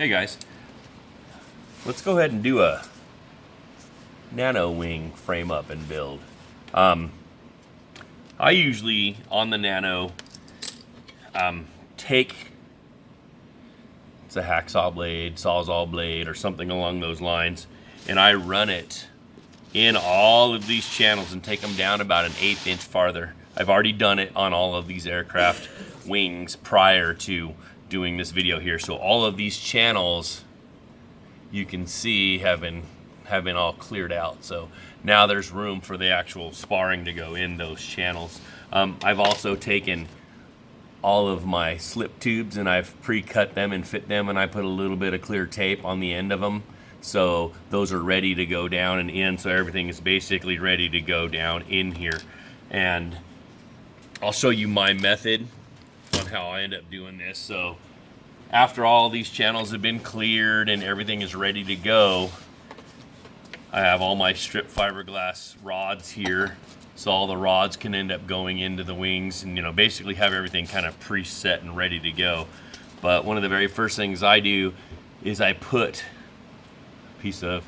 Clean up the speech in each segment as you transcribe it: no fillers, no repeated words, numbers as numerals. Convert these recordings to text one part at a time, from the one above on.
Hey guys, let's go ahead and do a nano wing frame up and build. I usually on the nano take it's a hacksaw blade, sawzall blade, or something along those lines, and I run it in all of these channels and take them down about an 1/8 inch farther. I've already done it on all of these aircraft wings prior to doing this video here, so all of these channels you can see have been all cleared out. So now there's room for the actual sparring to go in those channels. I've also taken all of my slip tubes and I've pre-cut them and fit them, and I put a little bit of clear tape on the end of them, so those are ready to go down and in, so everything is basically ready to go down in here. And I'll show you my method on how I end up doing this. So after all these channels have been cleared and everything is ready to go, I have all my strip fiberglass rods here, so all the rods can end up going into the wings, and basically have everything kind of preset and ready to go. But one of the very first things I do is I put a piece of,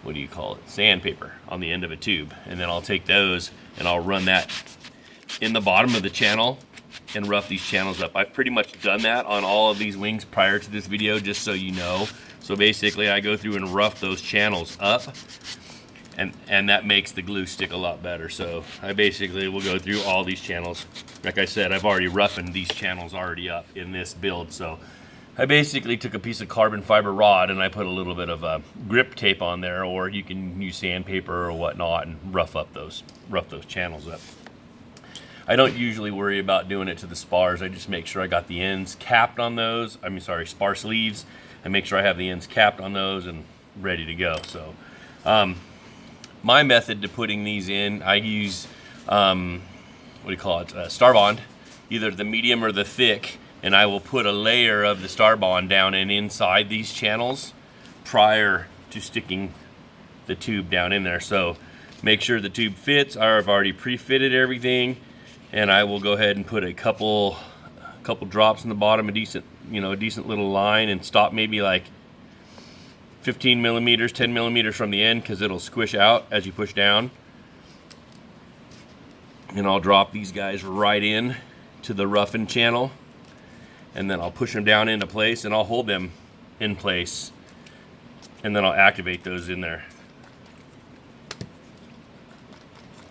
what do you call it, sandpaper on the end of a tube, and then I'll take those and I'll run that in the bottom of the channel and rough these channels up. I've pretty much done that on all of these wings prior to this video, just so you know. So basically I go through and rough those channels up, and that makes the glue stick a lot better. So I basically will go through all these channels. Like I said, I've already roughened these channels already up in this build. So I basically took a piece of carbon fiber rod and I put a little bit of grip tape on there, or you can use sandpaper or whatnot and rough those channels up. I don't usually worry about doing it to the spars. I just make sure I got the ends capped on those. Spar sleeves. I make sure I have the ends capped on those and ready to go. So my method to putting these in, I use Star Bond, either the medium or the thick, and I will put a layer of the Star Bond down and inside these channels prior to sticking the tube down in there. So make sure the tube fits. I've already pre-fitted everything, and I will go ahead and put a couple drops in the bottom, a decent little line, and stop maybe like 15 millimeters, 10 millimeters from the end, because it'll squish out as you push down. And I'll drop these guys right in to the roughened channel, and then I'll push them down into place, and I'll hold them in place, and then I'll activate those in there.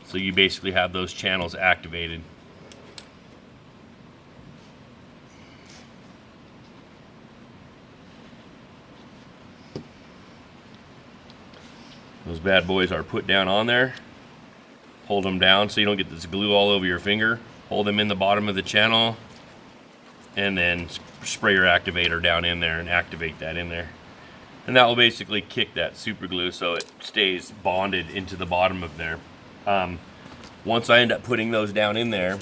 So you basically have those channels activated. Those bad boys are put down on there. Hold them down so you don't get this glue all over your finger. Hold them in the bottom of the channel, and then spray your activator down in there and activate that in there. And that will basically kick that super glue so it stays bonded into the bottom of there. Once I end up putting those down in there,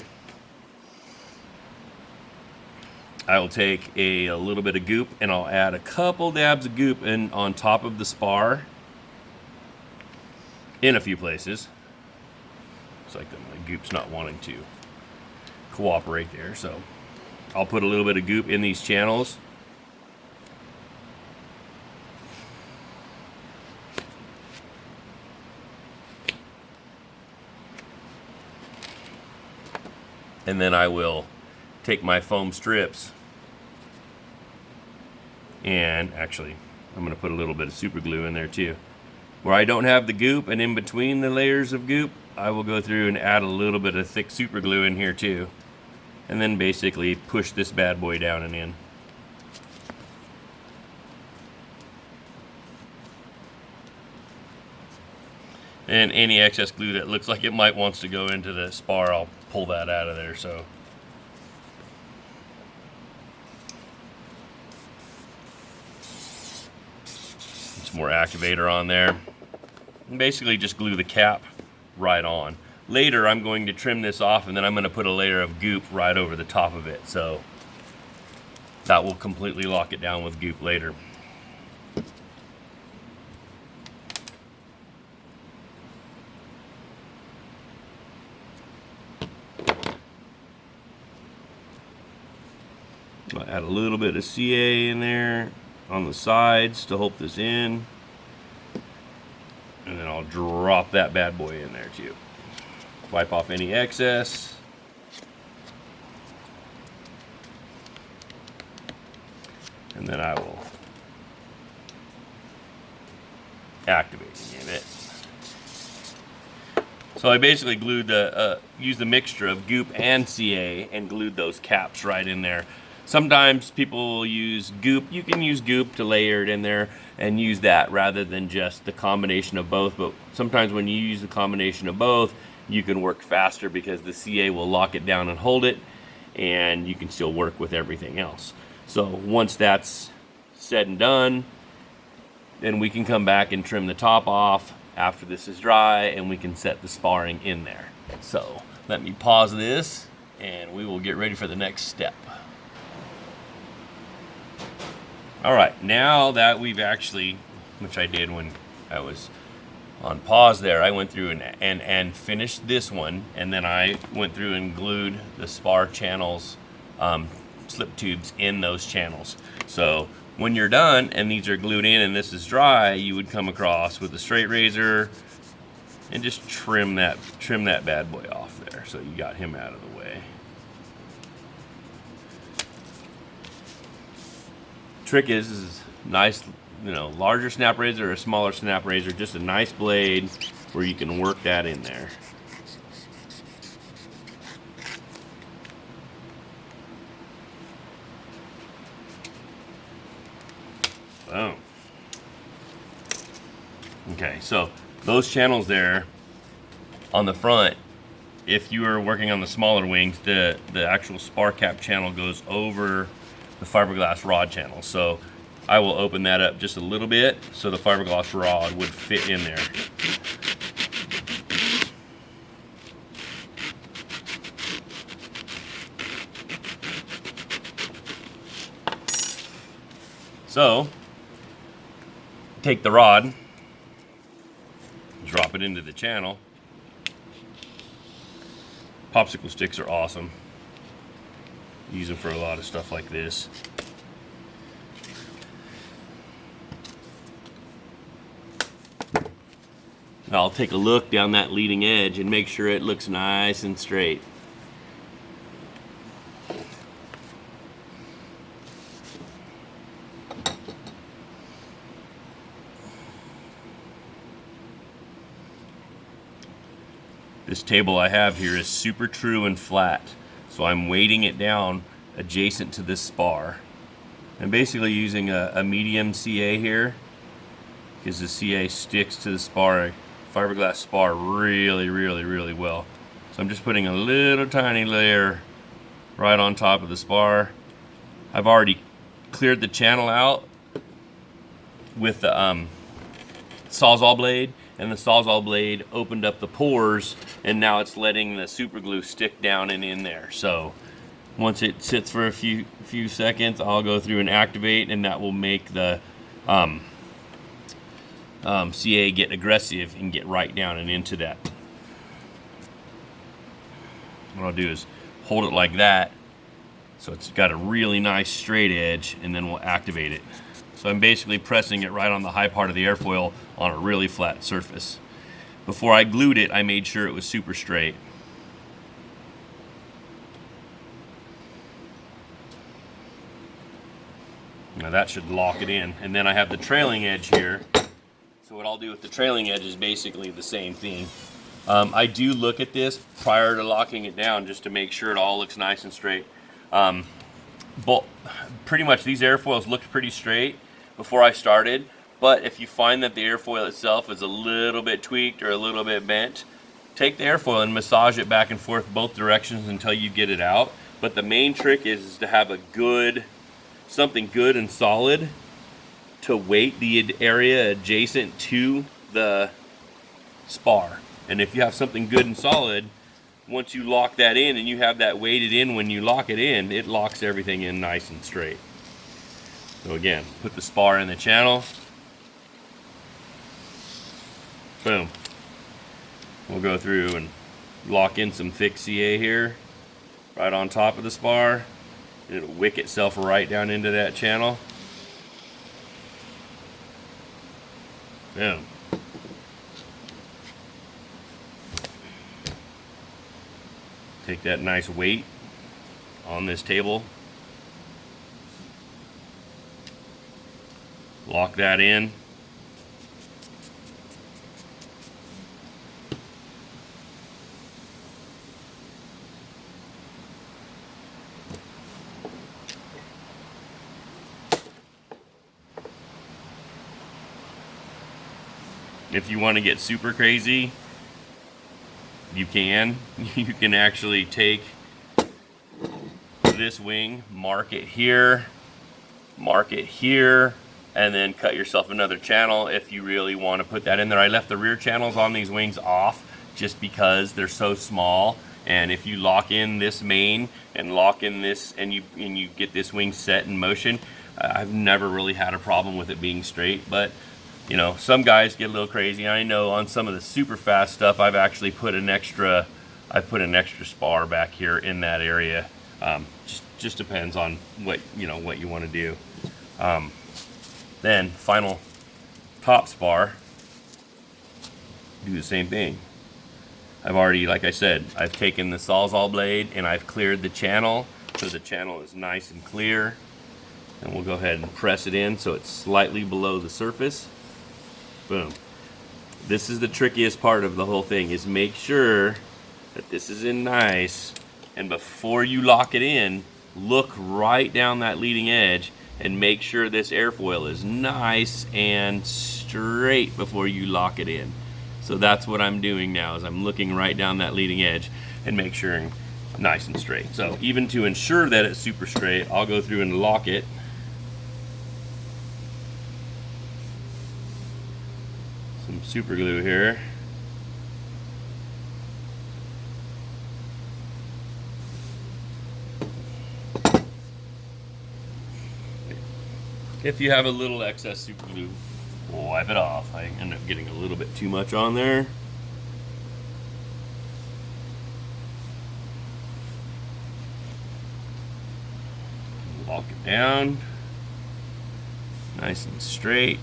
I will take a little bit of goop, and I'll add a couple dabs of goop in on top of the spar in a few places. It's like my goop's not wanting to cooperate there, so I'll put a little bit of goop in these channels. And then I will take my foam strips, and actually I'm going to put a little bit of super glue in there too. Where I don't have the goop, and in between the layers of goop, I will go through and add a little bit of thick super glue in here too, and then basically push this bad boy down and in. And any excess glue that looks like it might wants to go into the spar, I'll pull that out of there. So some more activator on there, and basically just glue the cap right on. Later I'm going to trim this off, and then I'm going to put a layer of goop right over the top of it, so that will completely lock it down with goop later. So I add a little bit of CA in there on the sides to hold this in. And then I'll drop that bad boy in there too. Wipe off any excess. And then I will activate it. So I basically glued used the mixture of goop and CA and glued those caps right in there. Sometimes people use goop. You can use goop to layer it in there and use that rather than just the combination of both. But sometimes when you use the combination of both, you can work faster because the CA will lock it down and hold it, and you can still work with everything else. So once that's said and done, then we can come back and trim the top off after this is dry, and we can set the sparring in there. So let me pause this and we will get ready for the next step. All right, now that we've actually, which I did when I was on pause there, I went through and finished this one, and then I went through and glued the spar channels, slip tubes in those channels. So when you're done and these are glued in and this is dry, you would come across with a straight razor and just trim that bad boy off there. So you got him out of the way. Trick is nice, you know, larger snap razor or a smaller snap razor, just a nice blade where you can work that in there. Boom. Okay, so those channels there on the front, if you are working on the smaller wings, the actual spar cap channel goes over the fiberglass rod channel. So I will open that up just a little bit so the fiberglass rod would fit in there. So take the rod, drop it into the channel. Popsicle sticks are awesome. Use them for a lot of stuff like this. Now I'll take a look down that leading edge and make sure it looks nice and straight. This table I have here is super true and flat, so I'm weighting it down adjacent to this spar. I'm basically using a medium CA here because the CA sticks to the spar, fiberglass spar really well. So I'm just putting a little tiny layer right on top of the spar. I've already cleared the channel out with the Sawzall blade, and the Sawzall blade opened up the pores, and now it's letting the super glue stick down and in there. So once it sits for a few seconds, I'll go through and activate, and that will make the CA get aggressive and get right down and into that. What I'll do is hold it like that so it's got a really nice straight edge, and then we'll activate it. So I'm basically pressing it right on the high part of the airfoil on a really flat surface. Before I glued it, I made sure it was super straight. Now that should lock it in. And then I have the trailing edge here. So what I'll do with the trailing edge is basically the same thing. I do look at this prior to locking it down just to make sure it all looks nice and straight. But pretty much these airfoils looked pretty straight before I started, but if you find that the airfoil itself is a little bit tweaked or a little bit bent, take the airfoil and massage it back and forth both directions until you get it out. But the main trick is to have something good and solid to weight the area adjacent to the spar. And if you have something good and solid, once you lock that in and you have that weighted in when you lock it in, it locks everything in nice and straight. So again, put the spar in the channel. Boom. We'll go through and lock in some thick CA here, right on top of the spar. It'll wick itself right down into that channel. Boom. Take that nice weight on this table. Lock that in. If you want to get super crazy, you can. You can actually take this wing, mark it here, and then cut yourself another channel if you really want to put that in there. I left the rear channels on these wings off just because they're so small, and if you lock in this main and lock in this and you get this wing set in motion, I've never really had a problem with it being straight. But you know, some guys get a little crazy. I know on some of the super fast stuff, I've actually put an extra spar back here in that area. Just depends on what you want to do. Then final top spar, do the same thing. I've already, like I said, I've taken the Sawzall blade and I've cleared the channel so the channel is nice and clear. And we'll go ahead and press it in so it's slightly below the surface. Boom. This is the trickiest part of the whole thing, is make sure that this is in nice, and before you lock it in, look right down that leading edge and make sure this airfoil is nice and straight before you lock it in. So that's what I'm doing now, is I'm looking right down that leading edge and make sure it's nice and straight. So even to ensure that it's super straight, I'll go through and lock it. Some super glue here. If you have a little excess super glue, wipe it off. I end up getting a little bit too much on there. Lock it down, nice and straight.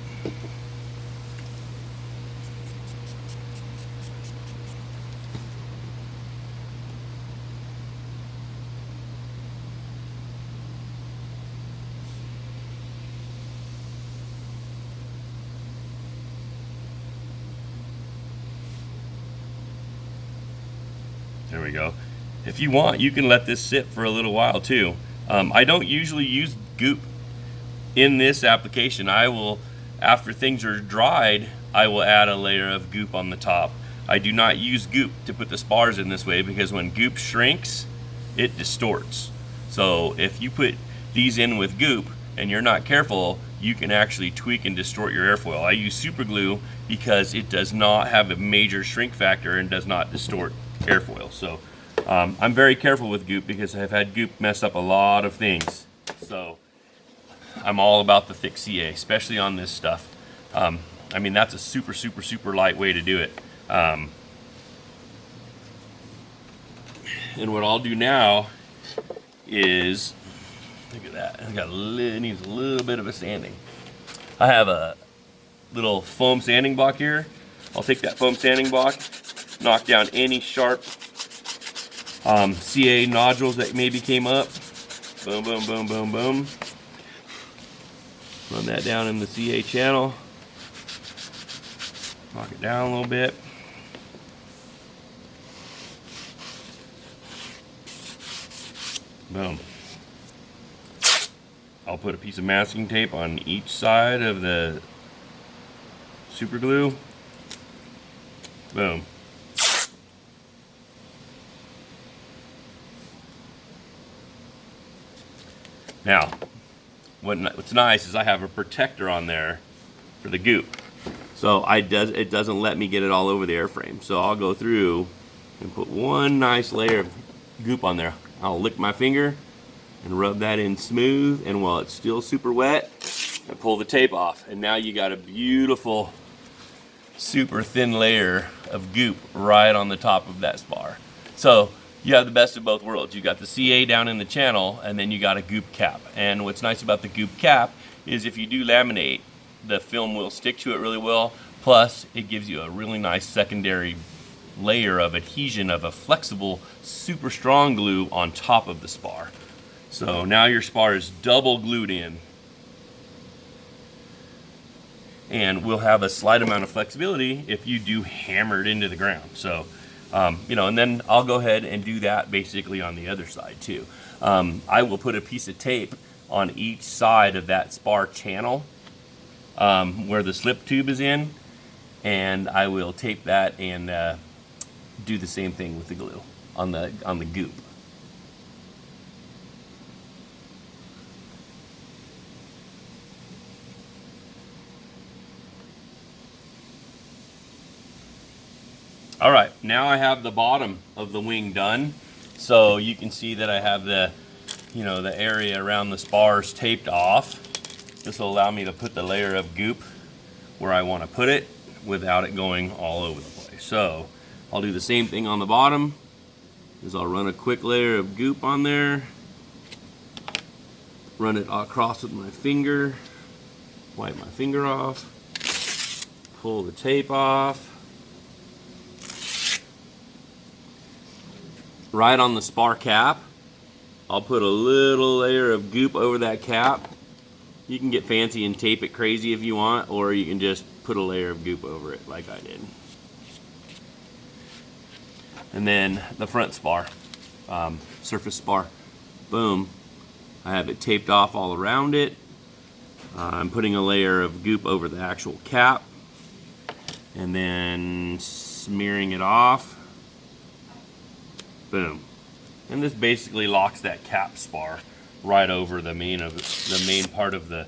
There we go. If you want, you can let this sit for a little while too. I don't usually use goop in this application. I will, after things are dried, I will add a layer of goop on the top. I do not use goop to put the spars in this way because when goop shrinks, it distorts. So if you put these in with goop and you're not careful, you can actually tweak and distort your airfoil. I use super glue because it does not have a major shrink factor and does not distort airfoil. So I'm very careful with goop because I've had goop mess up a lot of things. So I'm all about the thick CA, especially on this stuff. I mean, that's a super, super, super light way to do it. And what I'll do now is, look at that, it needs a little bit of a sanding. I have a little foam sanding block here. I'll take that foam sanding block, knock down any sharp CA nodules that maybe came up. Boom, boom, boom, boom, boom. Run that down in the CA channel. Knock it down a little bit. Boom. I'll put a piece of masking tape on each side of the super glue. Boom. Now, what's nice is I have a protector on there for the goop. So it doesn't let me get it all over the airframe. So I'll go through and put one nice layer of goop on there. I'll lick my finger and rub that in smooth, and while it's still super wet, I pull the tape off. And now you got a beautiful, super thin layer of goop right on the top of that spar. So you have the best of both worlds. You got the CA down in the channel, and then you got a goop cap. And what's nice about the goop cap is if you do laminate, the film will stick to it really well. Plus, it gives you a really nice secondary layer of adhesion of a flexible, super strong glue on top of the spar. So now your spar is double glued in. And will have a slight amount of flexibility if you do hammer it into the ground. So, you know, and then I'll go ahead and do that basically on the other side too. I will put a piece of tape on each side of that spar channel where the slip tube is in, and I will tape that and do the same thing with the glue on the goop. All right, now I have the bottom of the wing done. So you can see that I have the, you know, the area around the spars taped off. This will allow me to put the layer of goop where I want to put it without it going all over the place. So I'll do the same thing on the bottom. Is I'll run a quick layer of goop on there, run it across with my finger, wipe my finger off, pull the tape off. Right on the spar cap, I'll put a little layer of goop over that cap. You can get fancy and tape it crazy if you want, or you can just put a layer of goop over it like I did. And then the front spar, surface spar, boom. I have it taped off all around it. I'm putting a layer of goop over the actual cap and then smearing it off. Boom. And this basically locks that cap spar right over the main part of the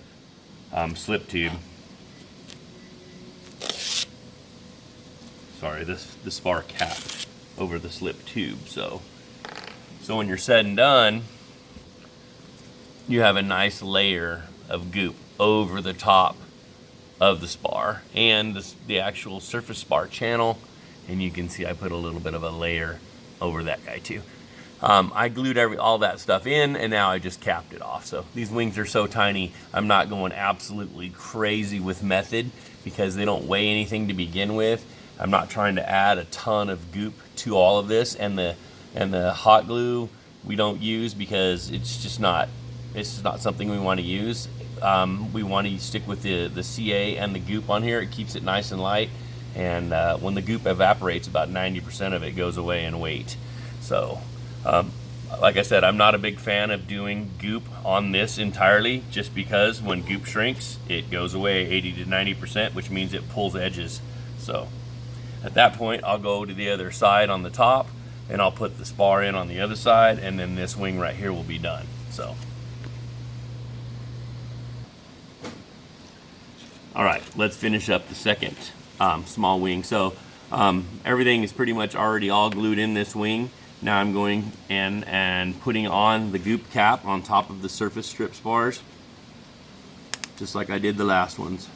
slip tube. Sorry, the spar cap over the slip tube. So when you're said and done, you have a nice layer of goop over the top of the spar and the actual surface spar channel. And you can see I put a little bit of a layer over that guy too. I glued all that stuff in, and now I just capped it off. So these wings are so tiny, I'm not going absolutely crazy with method because they don't weigh anything to begin with. I'm not trying to add a ton of goop to all of this, and the hot glue we don't use because it's not something we want to use. We want to stick with the CA and the goop on here. It keeps it nice and light. And when the goop evaporates, about 90% of it goes away in weight. So, like I said, I'm not a big fan of doing goop on this entirely, just because when goop shrinks, it goes away 80 to 90%, which means it pulls edges. So, at that point, I'll go to the other side on the top, and I'll put the spar in on the other side, and then this wing right here will be done. So, all right, let's finish up the second small wing. So everything is pretty much already all glued in this wing. Now I'm going in and putting on the goop cap on top of the surface strip spars, just like I did the last ones,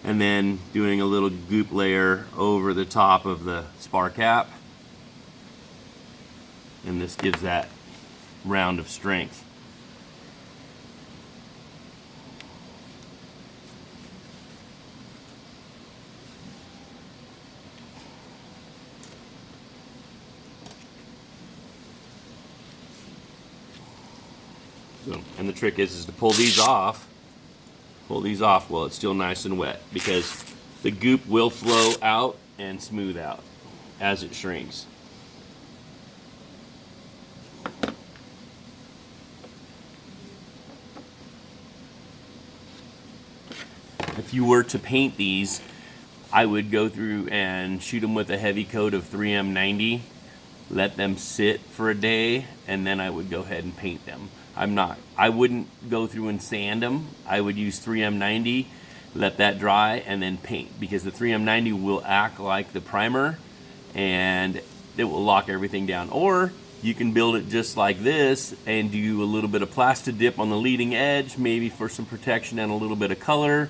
and then doing a little goop layer over the top of the spar cap, and this gives that round of strength. So, and the trick is to pull these off while it's still nice and wet, because the goop will flow out and smooth out as it shrinks. If you were to paint these, I would go through and shoot them with a heavy coat of 3M90, let them sit for a day, and then I would go ahead and paint them. I wouldn't go through and sand them. I would use 3M90, let that dry, and then paint, because the 3M90 will act like the primer and it will lock everything down. Or you can build it just like this and do a little bit of plastic dip on the leading edge, maybe for some protection and a little bit of color,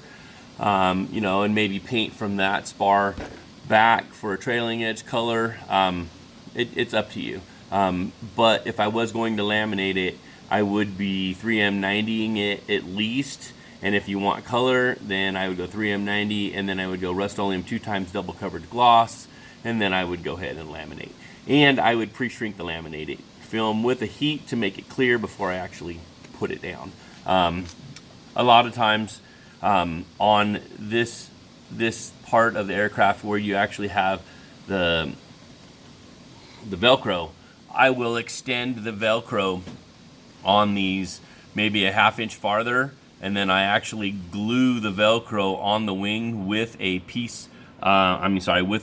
you know, and maybe paint from that spar back for a trailing edge color. It's up to you. But if I was going to laminate it, I would be 3M90ing it at least. And if you want color, then I would go 3M90, and then I would go Rust-Oleum 2 times double covered gloss, and then I would go ahead and laminate. And I would pre-shrink the laminated film with a heat to make it clear before I actually put it down. A lot of times on this part of the aircraft where you actually have the Velcro, I will extend the Velcro on these maybe a ½ inch farther, and then I actually glue the Velcro on the wing with a piece, with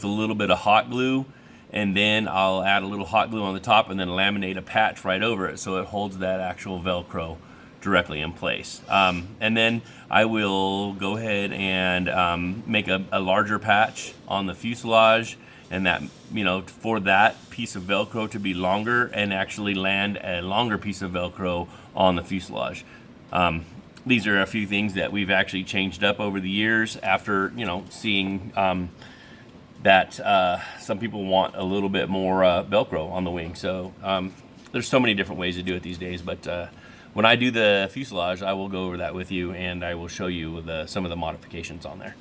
a little bit of hot glue, and then I'll add a little hot glue on the top and then laminate a patch right over it so it holds that actual Velcro directly in place. And then I will go ahead and make a larger patch on the fuselage, and that, for that piece of Velcro to be longer and actually land a longer piece of Velcro on the fuselage. These are a few things that we've actually changed up over the years after, seeing that some people want a little bit more Velcro on the wing. So there's so many different ways to do it these days, but when I do the fuselage, I will go over that with you, and I will show you some of the modifications on there.